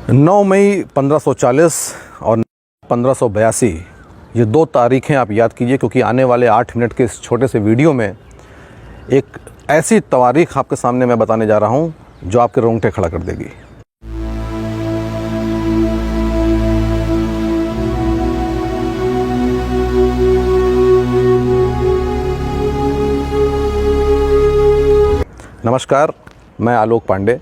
9 मई 1540 और 1582 ये दो तारीखें आप याद कीजिए, क्योंकि आने वाले 8 मिनट के इस छोटे से वीडियो में एक ऐसी तारीख आपके सामने मैं बताने जा रहा हूँ जो आपके रोंगटे खड़ा कर देगी। नमस्कार, मैं आलोक पांडे।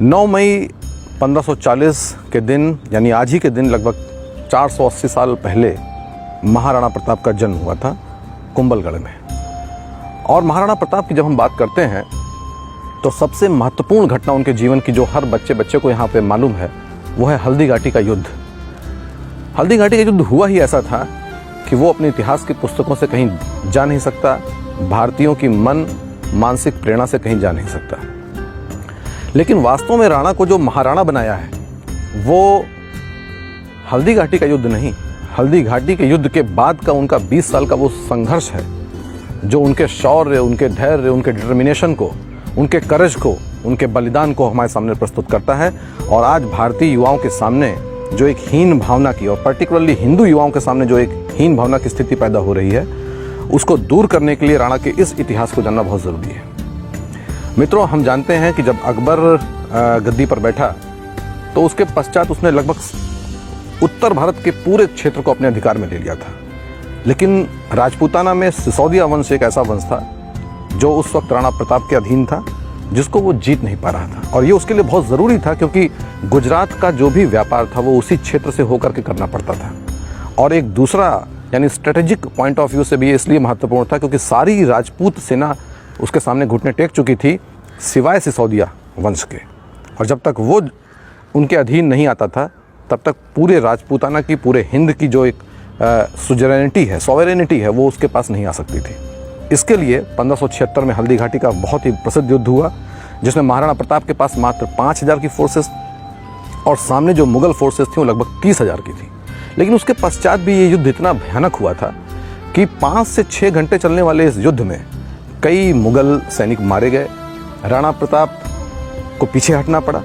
9 मई 1540 के दिन यानी आज ही के दिन लगभग 480 साल पहले महाराणा प्रताप का जन्म हुआ था कुंभलगढ़ में। और महाराणा प्रताप की जब हम बात करते हैं तो सबसे महत्वपूर्ण घटना उनके जीवन की जो हर बच्चे को यहाँ पे मालूम है वो है हल्दी घाटी का युद्ध। हल्दी घाटी का युद्ध हुआ ही ऐसा था कि वो अपने इतिहास की पुस्तकों से कहीं जा नहीं सकता, भारतीयों की मानसिक प्रेरणा से कहीं जा नहीं सकता। लेकिन वास्तव में राणा को जो महाराणा बनाया है वो हल्दी घाटी का युद्ध नहीं, हल्दी घाटी के युद्ध के बाद का उनका 20 साल का वो संघर्ष है जो उनके शौर्य, उनके धैर्य, उनके डिटर्मिनेशन को, उनके करेज को, उनके बलिदान को हमारे सामने प्रस्तुत करता है। और आज भारतीय युवाओं के सामने जो एक हीन भावना की, और पर्टिकुलरली हिंदू युवाओं के सामने जो एक हीन भावना की स्थिति पैदा हो रही है, उसको दूर करने के लिए राणा के इस इतिहास को जानना बहुत ज़रूरी है। मित्रों, हम जानते हैं कि जब अकबर गद्दी पर बैठा तो उसके पश्चात उसने लगभग उत्तर भारत के पूरे क्षेत्र को अपने अधिकार में ले लिया था। लेकिन राजपूताना में सिसोदिया वंश एक ऐसा वंश था जो उस वक्त राणा प्रताप के अधीन था, जिसको वो जीत नहीं पा रहा था। और ये उसके लिए बहुत ज़रूरी था क्योंकि गुजरात का जो भी व्यापार था वो उसी क्षेत्र से होकर के करना पड़ता था। और एक दूसरा यानी स्ट्रेटेजिक पॉइंट ऑफ व्यू से भी ये इसलिए महत्वपूर्ण था क्योंकि सारी राजपूत सेना उसके सामने घुटने टेक चुकी थी सिवाय सिसोदिया वंश के। और जब तक वो उनके अधीन नहीं आता था तब तक पूरे राजपूताना की, पूरे हिंद की जो एक सॉवरेनिटी है वो उसके पास नहीं आ सकती थी। इसके लिए 1576 में हल्दी घाटी का बहुत ही प्रसिद्ध युद्ध हुआ जिसमें महाराणा प्रताप के पास मात्र 5000 की फोर्सेस और सामने जो मुगल फोर्सेस थी वो लगभग 30,000 की थी। लेकिन उसके पश्चात भी ये युद्ध इतना भयानक हुआ था कि 5 से 6 घंटे चलने वाले इस युद्ध में कई मुगल सैनिक मारे गए। राणा प्रताप को पीछे हटना पड़ा।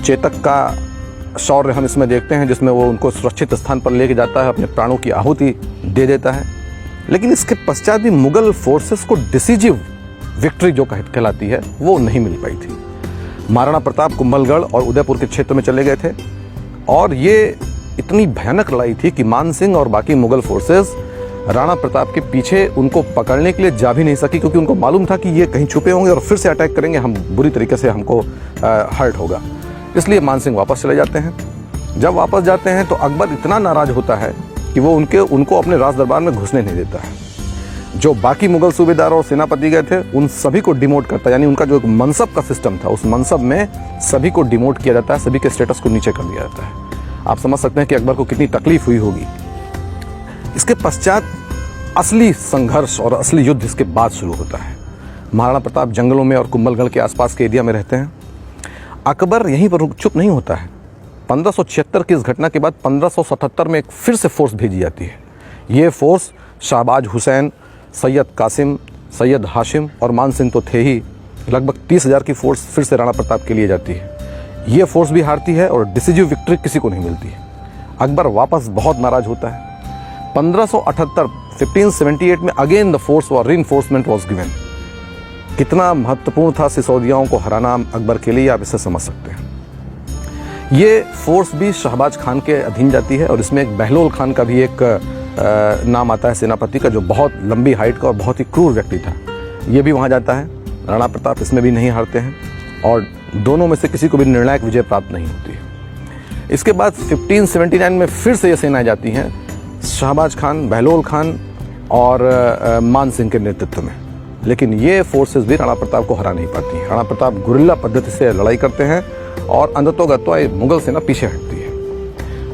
चेतक का शौर्य हम इसमें देखते हैं जिसमें वो उनको सुरक्षित स्थान पर लेके जाता है, अपने प्राणों की आहुति दे देता है। लेकिन इसके पश्चात भी मुगल फोर्सेस को डिसीजिव विक्ट्री जो कहलाती है वो नहीं मिल पाई थी। महाराणा प्रताप कुंभलगढ़ और उदयपुर के क्षेत्र में चले गए थे और ये इतनी भयानक लड़ाई थी कि मान सिंह और बाकी मुगल फोर्सेस राणा प्रताप के पीछे उनको पकड़ने के लिए जा भी नहीं सकी, क्योंकि उनको मालूम था कि ये कहीं छुपे होंगे और फिर से अटैक करेंगे, हम बुरी तरीके से हमको हर्ट होगा। इसलिए मान सिंह वापस चले जाते हैं। जब वापस जाते हैं तो अकबर इतना नाराज होता है कि वो उनको अपने राज दरबार में घुसने नहीं देता है। जो बाकी मुगल सूबेदार और सेनापति गए थे उन सभी को डिमोट करता है, यानी उनका जो एक मनसब का सिस्टम था उस मनसब में सभी को डिमोट किया जाता है, सभी के स्टेटस को नीचे कर दिया जाता है। आप समझ सकते हैं कि अकबर को कितनी तकलीफ हुई होगी। इसके पश्चात असली संघर्ष और असली युद्ध इसके बाद शुरू होता है। महाराणा प्रताप जंगलों में और कुंभलगढ़ के आसपास के एरिया में रहते हैं। अकबर यहीं पर चुप नहीं होता है। 1576 की इस घटना के बाद 1577 में एक फिर से फोर्स भेजी जाती है। ये फोर्स शाहबाज हुसैन, सैयद कासिम, सैयद हाशिम और मान सिंह तो थे ही, लगभग 30,000 की फोर्स फिर से राणा प्रताप के लिए जाती है। ये फोर्स भी हारती है और डिसीजिव विक्ट्री किसी को नहीं मिलती है। अकबर वापस बहुत नाराज होता है। 1578 में अगेन द फोर्स और रीइंफोर्समेंट वाज गिवन। कितना महत्वपूर्ण था सिसोदियाओं को हराना अकबर के लिए, आप इसे समझ सकते हैं। ये फोर्स भी शहबाज खान के अधीन जाती है और इसमें एक बहलोल खान का भी एक नाम आता है सेनापति का, जो बहुत लंबी हाइट का और बहुत ही क्रूर व्यक्ति था। ये भी वहाँ जाता है। राणा प्रताप इसमें भी नहीं हारते हैं और दोनों में से किसी को भी निर्णायक विजय प्राप्त नहीं होती है। इसके बाद 1579 में फिर से ये सेनाएं जाती हैं शहबाज खान, बहलोल खान और मान सिंह के नेतृत्व में। लेकिन ये फोर्सेस भी राणा प्रताप को हरा नहीं पाती हैं। राणा प्रताप गुरिल्ला पद्धति से लड़ाई करते हैं और अंधतोगत्वा मुगल सेना पीछे हटती है।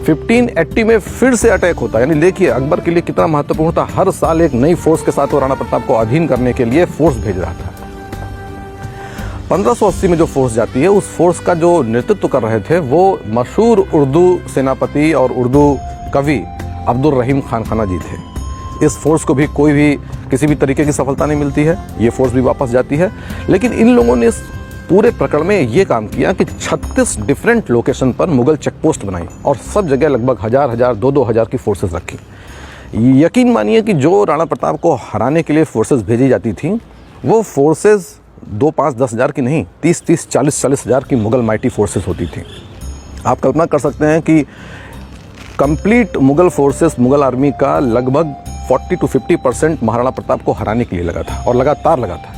1580 में फिर से अटैक होता है। यानी देखिए अकबर के लिए कितना महत्वपूर्ण था। हर साल एक नई फोर्स के साथ वो राणा प्रताप को अधीन करने के लिए फोर्स भेज रहा था। 1580 में जो फोर्स जाती है उस फोर्स का जो नेतृत्व कर रहे थे वो मशहूर उर्दू सेनापति और उर्दू कवि अब्दुल रहीम खान खाना जी थे। इस फोर्स को भी कोई भी किसी भी तरीके की सफलता नहीं मिलती है। ये फोर्स भी वापस जाती है। लेकिन इन लोगों ने इस पूरे प्रकरण में ये काम किया कि 36 डिफरेंट लोकेशन पर मुगल चेकपोस्ट बनाई और सब जगह लगभग 1000, 2,000 की फोर्सेस रखी। यकीन मानिए कि जो राणा प्रताप को हराने के लिए फोर्सेस भेजी जाती थी, वो फोर्सेस 2, 5, 10 हज़ार की नहीं, 30, 40 हज़ार की मुगल माइटी फोर्सेस होती थी। आप कल्पना कर सकते हैं कि complete Mughal forces, Mughal army का लगभग 40 to 50% महाराणा प्रताप को हराने के लिए लगा था और लगातार लगा था।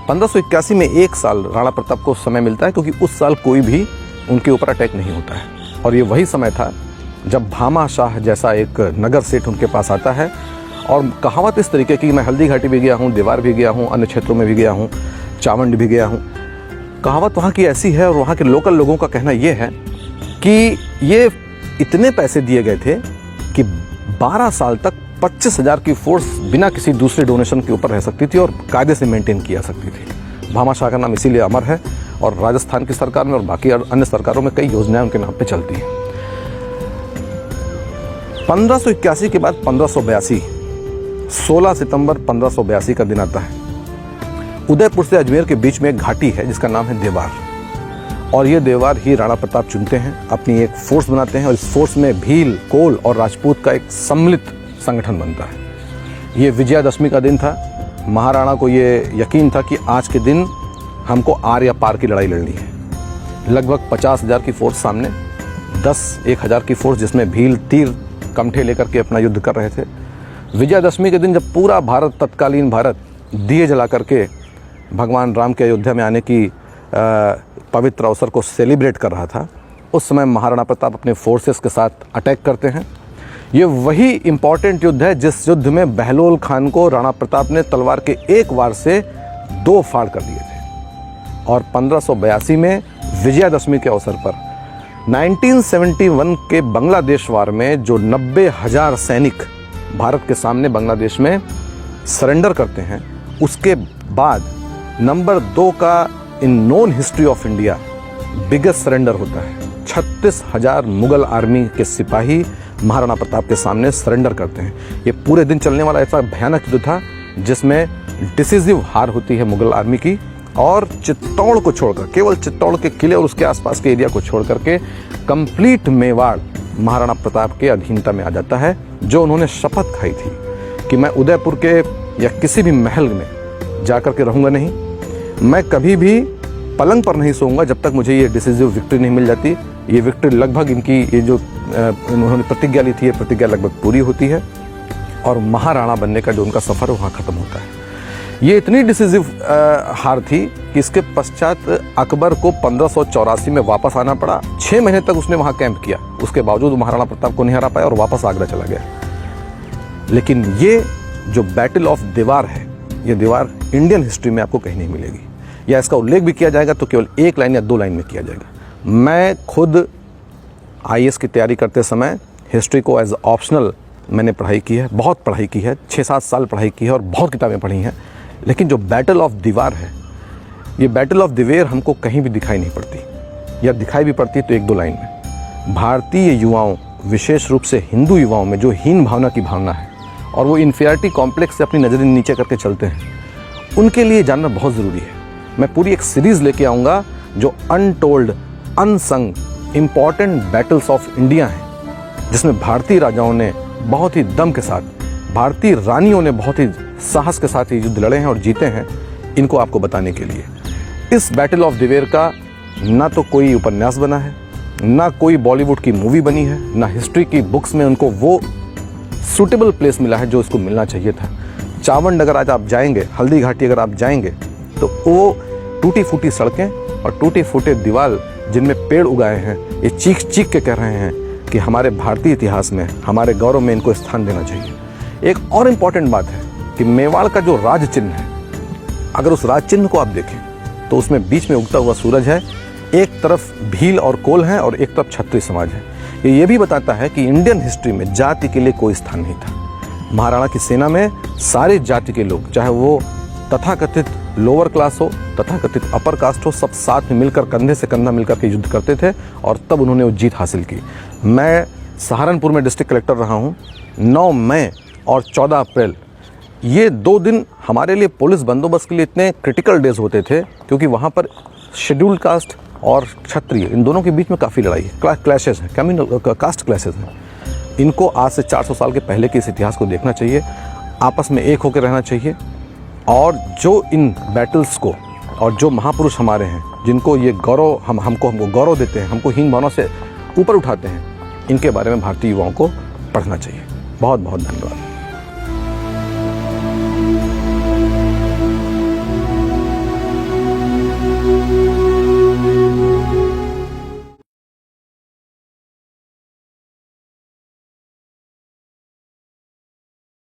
1581 में एक साल राणा प्रताप को समय मिलता है, क्योंकि उस साल कोई भी उनके ऊपर अटैक नहीं होता है। और ये वही समय था जब भामा शाह जैसा एक नगर सेठ उनके पास आता है और कहावत इस तरीके की, मैं हल्दी घाटी भी गया हूँ, देवार भी गया हूँ, अन्य क्षेत्रों में भी गया हूँ, चावंड भी गया हूँ। कहावत वहाँ की ऐसी है और वहाँ के लोकल लोगों का कहना ये है कि ये इतने पैसे दिए गए थे कि 12 साल तक 25,000 की फोर्स बिना किसी दूसरे डोनेशन के ऊपर रह सकती थी और कायदे से मेंटेन किया सकती थी। भामा शाह का नाम इसीलिए अमर है और राजस्थान की सरकार में और बाकी अन्य सरकारों में कई योजनाएं उनके नाम पे चलती हैं। 1581 के बाद 1582, 16 सितंबर 1582 का दिन आता है। उदयपुर से अजमेर के बीच में एक घाटी है जिसका नाम है देवार, और ये देवार ही राणा प्रताप चुनते हैं, अपनी एक फोर्स बनाते हैं और इस फोर्स में भील, कोल और राजपूत का एक सम्मिलित संगठन बनता है। ये विजयादशमी का दिन था। महाराणा को ये यकीन था कि आज के दिन हमको आर या पार की लड़ाई लड़नी है। लगभग 50,000 की फोर्स सामने, 10-1,000 की फोर्स जिसमें भील, तीर, कमठे लेकर के अपना युद्ध कर रहे थे। विजयादशमी के दिन जब पूरा भारत, तत्कालीन भारत, दिए जला करके भगवान राम के अयोध्या में आने की पवित्र अवसर को सेलिब्रेट कर रहा था, उस समय महाराणा प्रताप अपने फोर्सेस के साथ अटैक करते हैं। ये वही इम्पॉर्टेंट युद्ध है जिस युद्ध में बहलोल खान को राणा प्रताप ने तलवार के एक वार से 2 फाड़ कर दिए थे। और 1582 में विजयादशमी के अवसर पर 1971 के बांग्लादेश वार में जो 90,000 सैनिक भारत के सामने बांग्लादेश में सरेंडर करते हैं, उसके बाद नंबर 2 का इन known history of India biggest surrender होता है। 36,000 मुगल आर्मी के सिपाही महाराणा प्रताप के सामने सरेंडर करते हैं। ये पूरे दिन चलने वाला ऐसा भयानक युद्ध था जिसमें डिसिसिव हार होती है मुगल आर्मी की, और चित्तौड़ को छोड़कर, केवल चित्तौड़ के किले और उसके आसपास के एरिया को छोड़ करके कंप्लीट मेवाड़ महाराणा प्रताप के अधीनता में आ जाता है, जो उन्होंने शपथ खाई थी कि मैं उदयपुर के या किसी भी महल में जाकर के रहूँगा नहीं, मैं कभी भी पलंग पर नहीं सोऊंगा जब तक मुझे ये डिसिसिव विक्ट्री नहीं मिल जाती। ये विक्ट्री लगभग इनकी ये जो उन्होंने प्रतिज्ञा ली थी, ये प्रतिज्ञा लगभग पूरी होती है और महाराणा बनने का जो उनका सफ़र वहाँ ख़त्म होता है। ये इतनी डिसिसिव हार थी कि इसके पश्चात अकबर को 1584 में वापस आना पड़ा। 6 महीने तक उसने वहाँ कैंप किया, उसके बावजूद महाराणा प्रताप को नहीं हरा पाया और वापस आगरा चला गया। लेकिन ये जो बैटल ऑफ देवार है, ये दीवार इंडियन हिस्ट्री में आपको कहीं नहीं मिलेगी, या इसका उल्लेख भी किया जाएगा तो केवल 1 लाइन या 2 लाइन में किया जाएगा। मैं खुद IAS की तैयारी करते समय हिस्ट्री को एज ऑप्शनल मैंने पढ़ाई की है, बहुत पढ़ाई की है, 6-7 साल पढ़ाई की है और बहुत किताबें पढ़ी हैं। लेकिन जो बैटल ऑफ दीवार है, ये बैटल ऑफ दिवेर हमको कहीं भी दिखाई नहीं पड़ती, या दिखाई भी पड़ती तो 1-2 लाइन में। भारतीय युवाओं, विशेष रूप से हिंदू युवाओं में जो हीन भावना की भावना है और वो इन्फीरियरिटी कॉम्प्लेक्स से अपनी नज़रें नीचे करके चलते हैं, उनके लिए जानना बहुत ज़रूरी है। मैं पूरी एक सीरीज़ लेके आऊँगा जो untold, unsung important battles of India हैं, जिसमें भारतीय राजाओं ने बहुत ही दम के साथ, भारतीय रानियों ने बहुत ही साहस के साथ ये युद्ध लड़े हैं और जीते हैं, इनको आपको बताने के लिए। इस बैटल ऑफ दिवेर का ना तो कोई उपन्यास बना है, ना कोई बॉलीवुड की मूवी बनी है, ना हिस्ट्री की बुक्स में उनको वो सूटेबल प्लेस मिला है जो इसको मिलना चाहिए था। चावंड अगर आज आप जाएंगे, हल्दी घाटी अगर आप जाएंगे, तो वो टूटी फूटी सड़कें और टूटे फूटे दीवार जिनमें पेड़ उगाए हैं, ये चीख चीख के कह रहे हैं कि हमारे भारतीय इतिहास में, हमारे गौरव में इनको स्थान देना चाहिए। एक और इम्पॉर्टेंट बात है कि मेवाड़ का जो राज चिन्ह है, अगर उस राज चिन्ह को आप देखें तो उसमें बीच में उगता हुआ सूरज है, एक तरफ भील और कोल है और एक तरफ क्षत्रिय समाज है। ये भी बताता है कि इंडियन हिस्ट्री में जाति के लिए कोई स्थान नहीं था। महाराणा की सेना में सारे जाति के लोग, चाहे वो तथाकथित लोअर क्लास हो, तथाकथित अपर कास्ट हो, सब साथ में मिलकर कंधे से कंधा मिलकर के युद्ध करते थे और तब उन्होंने वो जीत हासिल की। मैं सहारनपुर में डिस्ट्रिक्ट कलेक्टर रहा हूँ। 9 मई और 14 अप्रैल ये 2 दिन हमारे लिए पुलिस बंदोबस्त के लिए इतने क्रिटिकल डेज होते थे, क्योंकि वहाँ पर शेड्यूल्ड कास्ट और क्षत्रिय, इन दोनों के बीच में काफ़ी लड़ाई है, क्लैशेस हैं, कास्ट क्लैशेस हैं। इनको आज से 400 साल के पहले के इस इतिहास को देखना चाहिए, आपस में एक होकर रहना चाहिए, और जो इन बैटल्स को और जो महापुरुष हमारे हैं जिनको ये गौरव हमको गौरव देते हैं, हमको हीन भावना से ऊपर उठाते हैं, इनके बारे में भारतीय युवाओं को पढ़ना चाहिए। बहुत बहुत धन्यवाद।